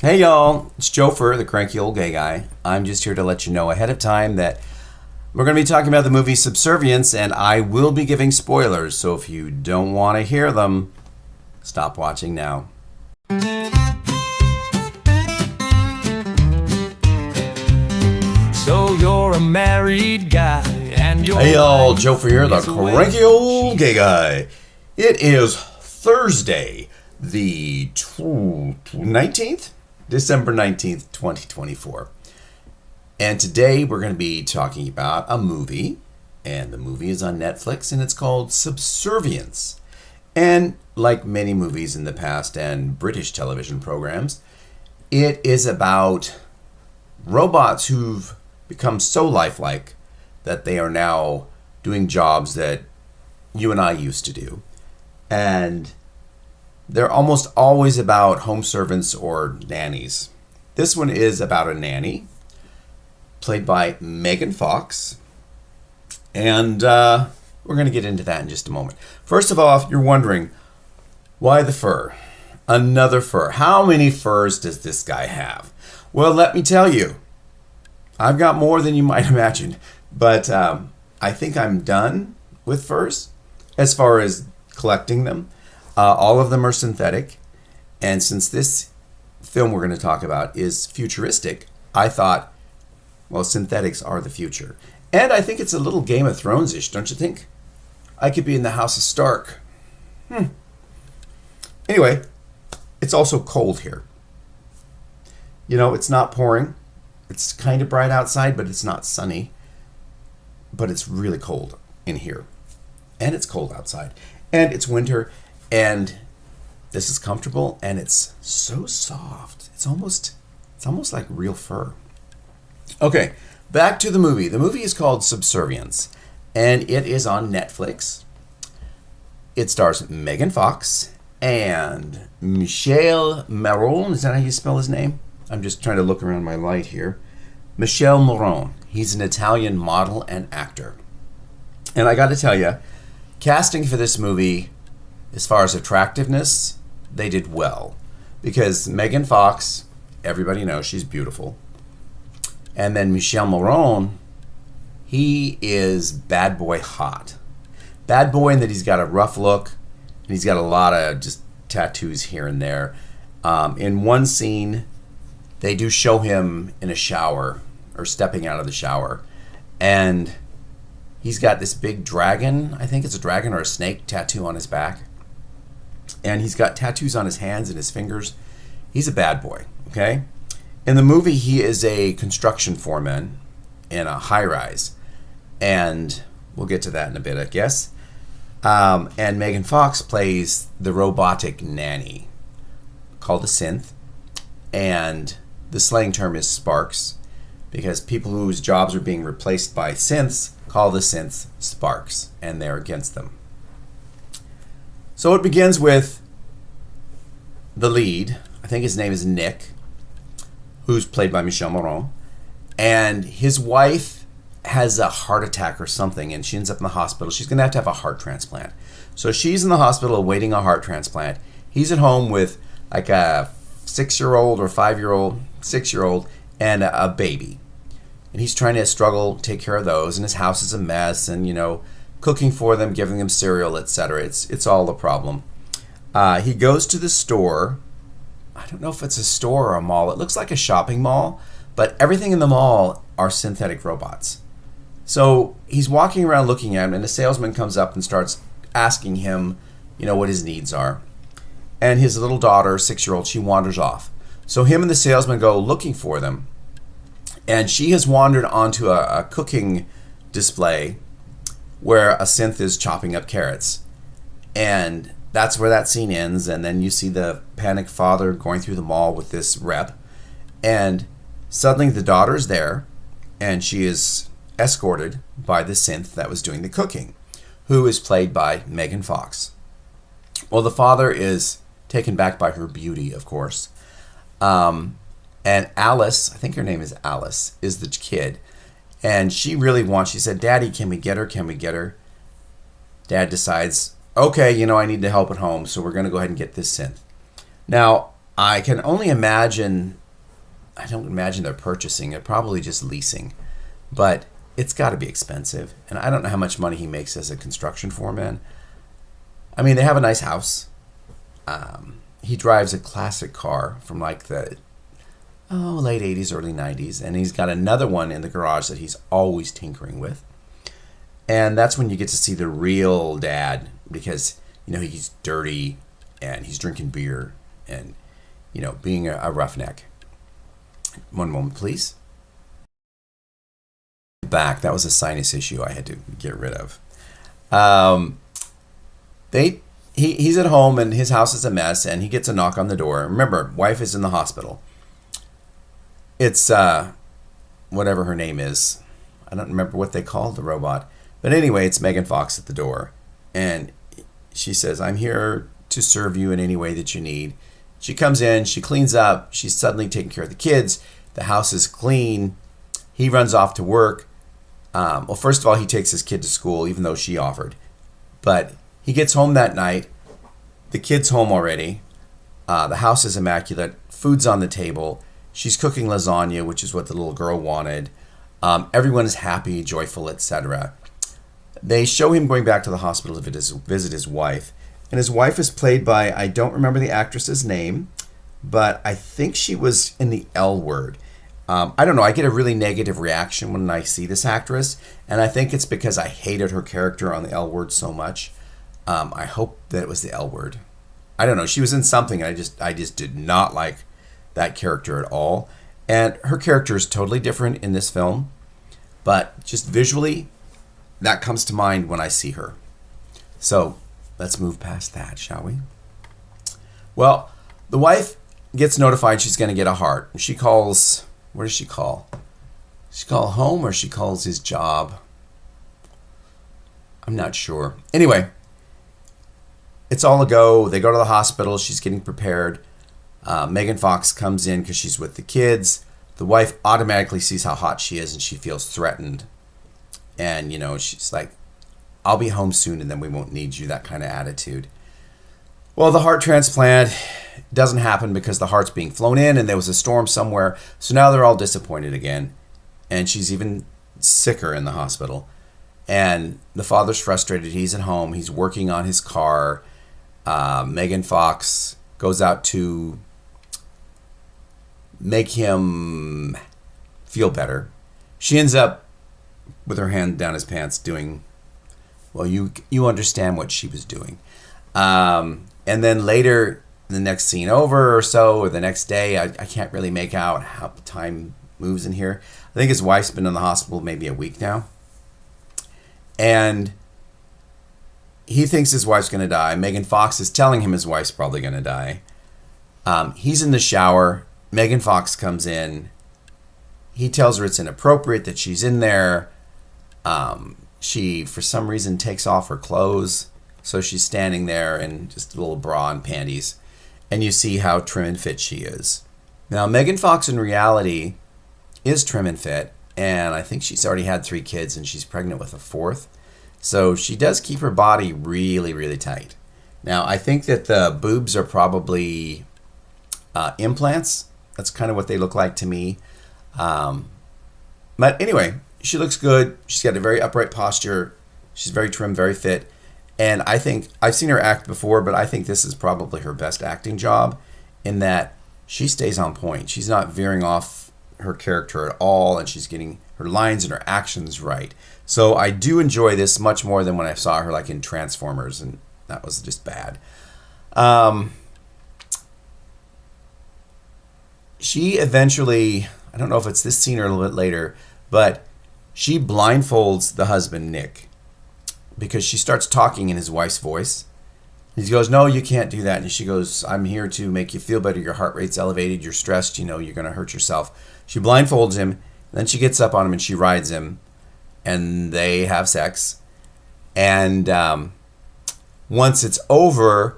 Hey y'all, it's Joefer, the cranky old gay guy. I'm just here to let you know ahead of time that we're going to be talking about the movie Subservience, and I will be giving spoilers, so if you don't want to hear them, stop watching now. So you're a married guy, and you're Hey y'all, Joefer here, the cranky old gay guy. It is Thursday, the 19th? December 19th, 2024. And today we're going to be talking about a movie, and the movie is on Netflix, and it's called Subservience. And like many movies in the past and British television programs, it is about robots who've become so lifelike that they are now doing jobs that you and I used to do. And they're almost always about home servants or nannies. This one is about a nanny, played by Megan Fox. And we're going to get into that in just a moment. First of all, if you're wondering, why the fur? Another fur. How many furs does this guy have? Well, let me tell you. I've got more than you might imagine. But I think I'm done with furs as far as collecting them. All of them are synthetic. And since this film we're going to talk about is futuristic, I thought, well, synthetics are the future. And I think it's a little Game of Thrones-ish, don't you think? I could be in the House of Stark. Anyway, it's also cold here. You know, it's not pouring. It's kind of bright outside, but it's not sunny. But it's really cold in here. And it's cold outside. And it's winter. And this is comfortable, and it's so soft. It's almost like real fur. Okay, back to the movie. The movie is called Subservience, and it is on Netflix. It stars Megan Fox and Michel Maron. Is that how you spell his name? I'm just trying to look around my light here. Michel Maron. He's an Italian model and actor. And I got to tell you, casting for this movie, as far as attractiveness, they did well. Because Megan Fox, everybody knows she's beautiful. And then Michel Maron, he is bad boy hot. Bad boy in that he's got a rough look, and he's got a lot of just tattoos here and there. In one scene, they do show him in a shower, or stepping out of the shower. And he's got this big dragon, I think it's a dragon or a snake tattoo on his back. And he's got tattoos on his hands and his fingers. He's a bad boy, okay? In the movie, he is a construction foreman in a high-rise. And we'll get to that in a bit, I guess. And Megan Fox plays the robotic nanny called a synth. And the slang term is sparks, because people whose jobs are being replaced by synths call the synths sparks, and they're against them. So it begins with the lead, I think his name is Nick, who's played by Michel Maron, and his wife has a heart attack or something, and she ends up in the hospital. She's going to have a heart transplant. So she's in the hospital awaiting a heart transplant. He's at home with like a 6-year-old or 5-year-old, 6-year-old, and a baby. And he's trying to take care of those, and his house is a mess, and, you know, cooking for them, giving them cereal, etc. It's all a problem. He goes to the store. I don't know if it's a store or a mall. It looks like a shopping mall, but everything in the mall are synthetic robots. So he's walking around looking at them, and a salesman comes up and starts asking him, you know, what his needs are. And his little daughter, 6-year-old, she wanders off. So him and the salesman go looking for them. And she has wandered onto a cooking display where a synth is chopping up carrots. And that's where that scene ends. And then you see the panicked father going through the mall with this rep. And suddenly the daughter's there, and she is escorted by the synth that was doing the cooking, who is played by Megan Fox. Well, the father is taken back by her beauty, of course. And Alice, I think her name is Alice, is the kid. And she said, Daddy, can we get her? Can we get her? Dad decides, okay, I need to help at home, so we're going to go ahead and get this synth. Now, I can only imagine, I don't imagine they're purchasing it, probably just leasing. But it's got to be expensive. And I don't know how much money he makes as a construction foreman. I mean, they have a nice house. He drives a classic car from like the late 80s, early 90s. And he's got another one in the garage that he's always tinkering with. And that's when you get to see the real dad, because, he's dirty and he's drinking beer and, being a roughneck. One moment, please. Back. That was a sinus issue I had to get rid of. He's at home and his house is a mess, and he gets a knock on the door. Remember, wife is in the hospital. It's whatever her name is. I don't remember what they called the robot. But anyway, it's Megan Fox at the door. And she says, I'm here to serve you in any way that you need. She comes in, she cleans up, she's suddenly taking care of the kids. The house is clean. He runs off to work. Well, first of all, he takes his kid to school, even though she offered. But he gets home that night. The kid's home already. The house is immaculate. Food's on the table. She's cooking lasagna, which is what the little girl wanted. Everyone is happy, joyful, etc. They show him going back to the hospital to visit his wife. And his wife is played by, I don't remember the actress's name, but I think she was in the L Word. I don't know. I get a really negative reaction when I see this actress. And I think it's because I hated her character on the L Word so much. I hope that it was the L Word. I don't know. She was in something. And I just did not like that character at all. And her character is totally different in this film. But just visually, that comes to mind when I see her. So let's move past that, shall we? Well, the wife gets notified she's going to get a heart. She calls, what does she call? She calls home, or she calls his job? I'm not sure. Anyway, it's all a go. They go to the hospital. She's getting prepared. Megan Fox comes in because she's with the kids. The wife automatically sees how hot she is and she feels threatened. And, she's like, I'll be home soon and then we won't need you, that kind of attitude. Well, the heart transplant doesn't happen because the heart's being flown in and there was a storm somewhere. So now they're all disappointed again. And she's even sicker in the hospital. And the father's frustrated. He's at home. He's working on his car. Megan Fox goes out to make him feel better. She ends up with her hand down his pants doing, well, you understand what she was doing. And then later, the next scene over or so, or the next day, I can't really make out how time moves in here. I think his wife's been in the hospital maybe a week now. And he thinks his wife's going to die. Megan Fox is telling him his wife's probably going to die. He's in the shower. Megan Fox comes in. He tells her it's inappropriate that she's in there. She, for some reason, takes off her clothes. So she's standing there in just a little bra and panties. And you see how trim and fit she is. Now, Megan Fox, in reality, is trim and fit. And I think she's already had 3 kids and she's pregnant with a 4th. So she does keep her body really, really tight. Now, I think that the boobs are probably implants. That's kind of what they look like to me. But anyway, she looks good. She's got a very upright posture. She's very trim, very fit. And I think, I've seen her act before, but I think this is probably her best acting job in that she stays on point. She's not veering off her character at all, and she's getting her lines and her actions right. So I do enjoy this much more than when I saw her like in Transformers, and that was just bad. She eventually, I don't know if it's this scene or a little bit later, but she blindfolds the husband, Nick, because she starts talking in his wife's voice. He goes, no, you can't do that. And she goes, I'm here to make you feel better. Your heart rate's elevated. You're stressed. You're going to hurt yourself. She blindfolds him. And then she gets up on him and she rides him. And they have sex. And once it's over,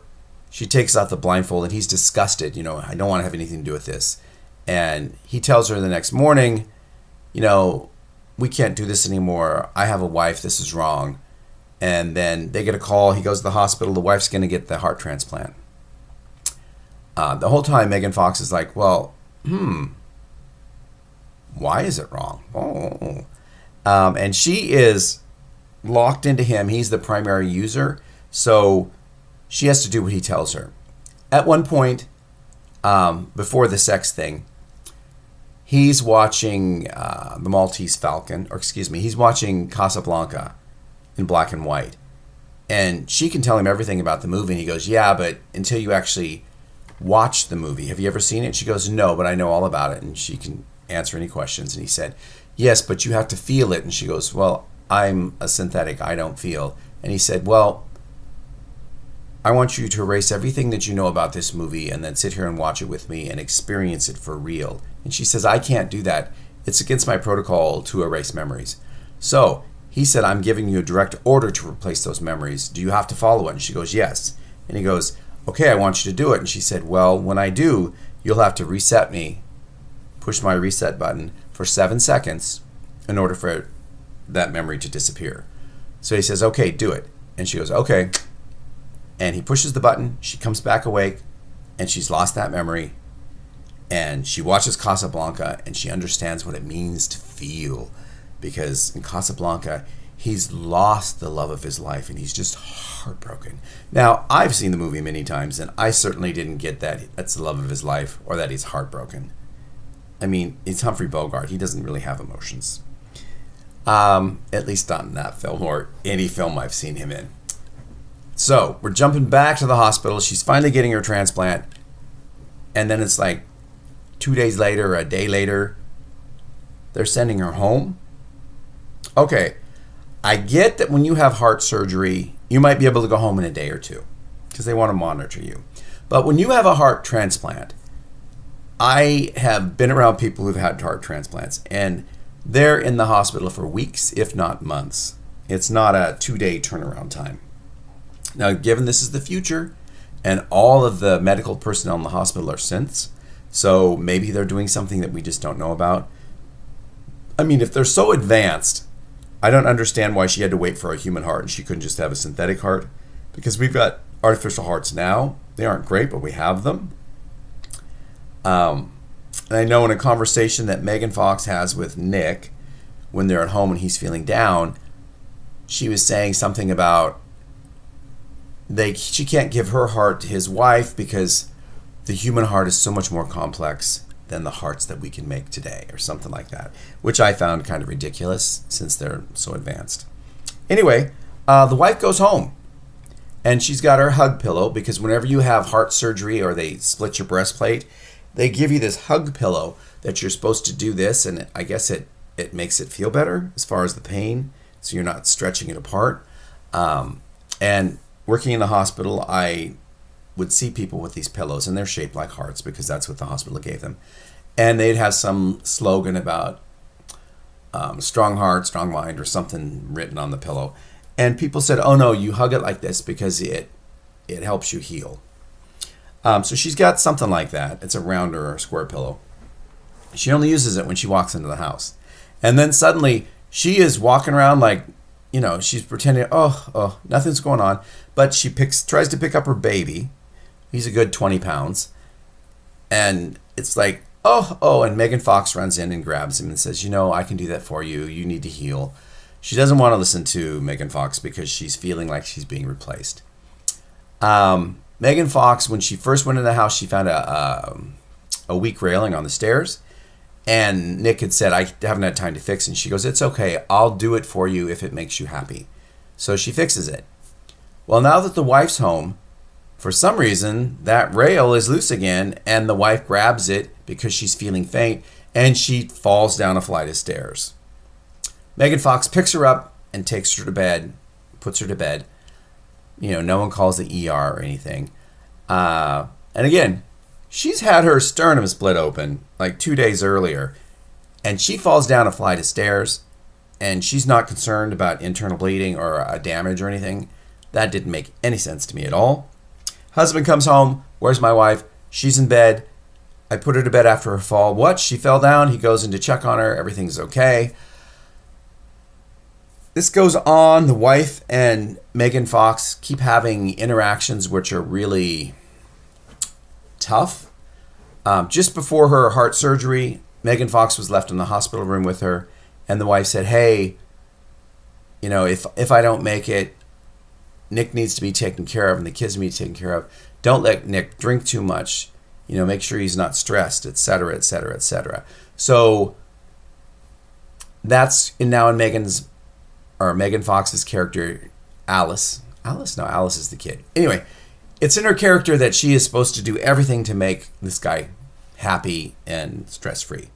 she takes off the blindfold and he's disgusted. I don't want to have anything to do with this. And he tells her the next morning, we can't do this anymore. I have a wife. This is wrong. And then they get a call. He goes to the hospital. The wife's going to get the heart transplant. The whole time, Megan Fox is like, well, why is it wrong? Oh. And she is locked into him. He's the primary user, so she has to do what he tells her. At one point, before the sex thing, he's watching The Maltese Falcon, he's watching Casablanca in black and white. And she can tell him everything about the movie, and he goes, yeah, but until you actually watch the movie. Have you ever seen it? She goes, no, but I know all about it, and she can answer any questions. And he said, yes, but you have to feel it. And she goes, well, I'm a synthetic. I don't feel. And he said, well, I want you to erase everything that you know about this movie and then sit here and watch it with me and experience it for real. And she says, I can't do that. It's against my protocol to erase memories. So he said, I'm giving you a direct order to replace those memories. Do you have to follow it? And she goes, yes. And he goes, okay, I want you to do it. And she said, well, when I do, you'll have to reset me, push my reset button for 7 seconds in order for that memory to disappear. So he says, okay, do it. And she goes, okay. And he pushes the button. She comes back awake, and she's lost that memory. And she watches Casablanca, and she understands what it means to feel. Because in Casablanca, he's lost the love of his life, and he's just heartbroken. Now, I've seen the movie many times, and I certainly didn't get that that's the love of his life or that he's heartbroken. I mean, it's Humphrey Bogart. He doesn't really have emotions. At least not in that film or any film I've seen him in. So, we're jumping back to the hospital. She's finally getting her transplant. And then it's like 2 days later, a day later, they're sending her home. Okay, I get that when you have heart surgery, you might be able to go home in a day or two because they want to monitor you. But when you have a heart transplant, I have been around people who've had heart transplants, and they're in the hospital for weeks, if not months. It's not a 2-day turnaround time. Now, given this is the future, and all of the medical personnel in the hospital are synths, so maybe they're doing something that we just don't know about. I mean, if they're so advanced, I don't understand why she had to wait for a human heart and she couldn't just have a synthetic heart, because we've got artificial hearts now. They aren't great, but we have them. And I know in a conversation that Megan Fox has with Nick when they're at home and he's feeling down, she was saying something about she can't give her heart to his wife because the human heart is so much more complex than the hearts that we can make today, or something like that, which I found kind of ridiculous since they're so advanced. Anyway, the wife goes home, and she's got her hug pillow, because whenever you have heart surgery or they split your breastplate, they give you this hug pillow that you're supposed to do this, and I guess it makes it feel better as far as the pain, so you're not stretching it apart. And working in the hospital, I would see people with these pillows, and they're shaped like hearts because that's what the hospital gave them. And they'd have some slogan about strong heart, strong mind, or something written on the pillow. And people said, oh no, you hug it like this because it helps you heal. So she's got something like that. It's a round or a square pillow. She only uses it when she walks into the house. And then suddenly she is walking around like, she's pretending, oh, nothing's going on. But she tries to pick up her baby. He's a good 20 pounds. And it's like, oh, and Megan Fox runs in and grabs him and says, I can do that for you. You need to heal. She doesn't want to listen to Megan Fox because she's feeling like she's being replaced. Megan Fox, when she first went in the house, she found a weak railing on the stairs. And Nick had said, I haven't had time to fix it. And she goes, it's okay. I'll do it for you if it makes you happy. So she fixes it. Well, now that the wife's home, for some reason, that rail is loose again, and the wife grabs it because she's feeling faint, and she falls down a flight of stairs. Megan Fox picks her up and takes her to bed, puts her to bed. No one calls the ER or anything. And again, she's had her sternum split open like 2 days earlier, and she falls down a flight of stairs, and she's not concerned about internal bleeding or a damage or anything. That didn't make any sense to me at all. Husband comes home. Where's my wife? She's in bed. I put her to bed after her fall. What? She fell down. He goes in to check on her. Everything's okay. This goes on. The wife and Megan Fox keep having interactions which are really tough. Just before her heart surgery, Megan Fox was left in the hospital room with her, and the wife said, hey, you know, if I don't make it, Nick needs to be taken care of and the kids need to be taken care of. Don't let Nick drink too much. You know, make sure he's not stressed, etc., etc., etc. So that's now in Megan Fox's character, Alice. Alice is the kid. Anyway, it's in her character that she is supposed to do everything to make this guy happy and stress-free.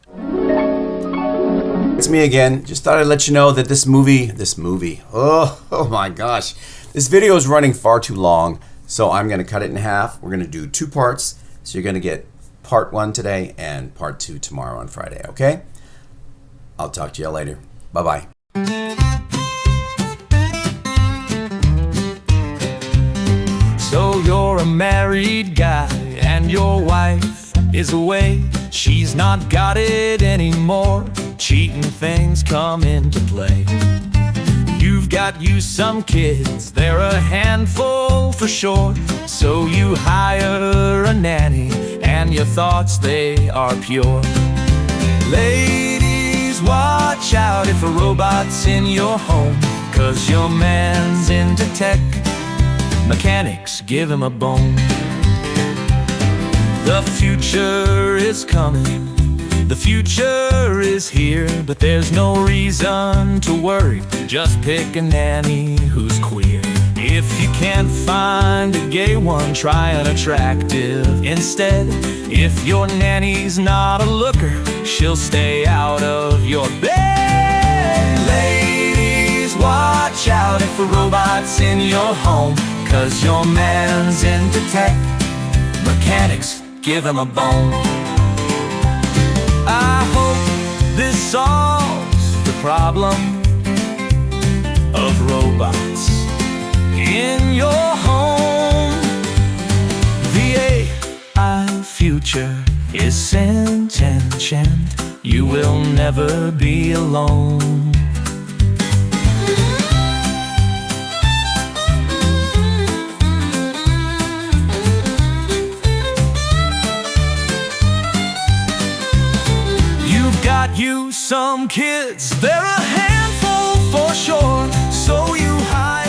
It's me again. Just thought I'd let you know that this movie, oh my gosh. This video is running far too long, so I'm going to cut it in half. We're going to do 2 parts. So you're going to get part 1 today and part 2 tomorrow on Friday, okay? I'll talk to you later. Bye-bye. So you're a married guy and your wife is away. She's not got it anymore. Cheating things come into play. You've got you some kids, they're a handful for sure. So you hire a nanny and your thoughts, they are pure. Ladies, watch out if a robot's in your home, 'cause your man's into tech. Mechanics, give him a bone. The future is coming, the future is here, but there's no reason to worry. Just pick a nanny who's queer. If you can't find a gay one, try an attractive instead. If your nanny's not a looker, she'll stay out of your bed. Ladies, watch out if a robot's in your home, 'cause your man's into tech. Mechanics, give him a bone. I hope this solves the problem of robots in your home. The AI future is sentient. You will never be alone. Got you some kids, they're a handful for sure. So you hide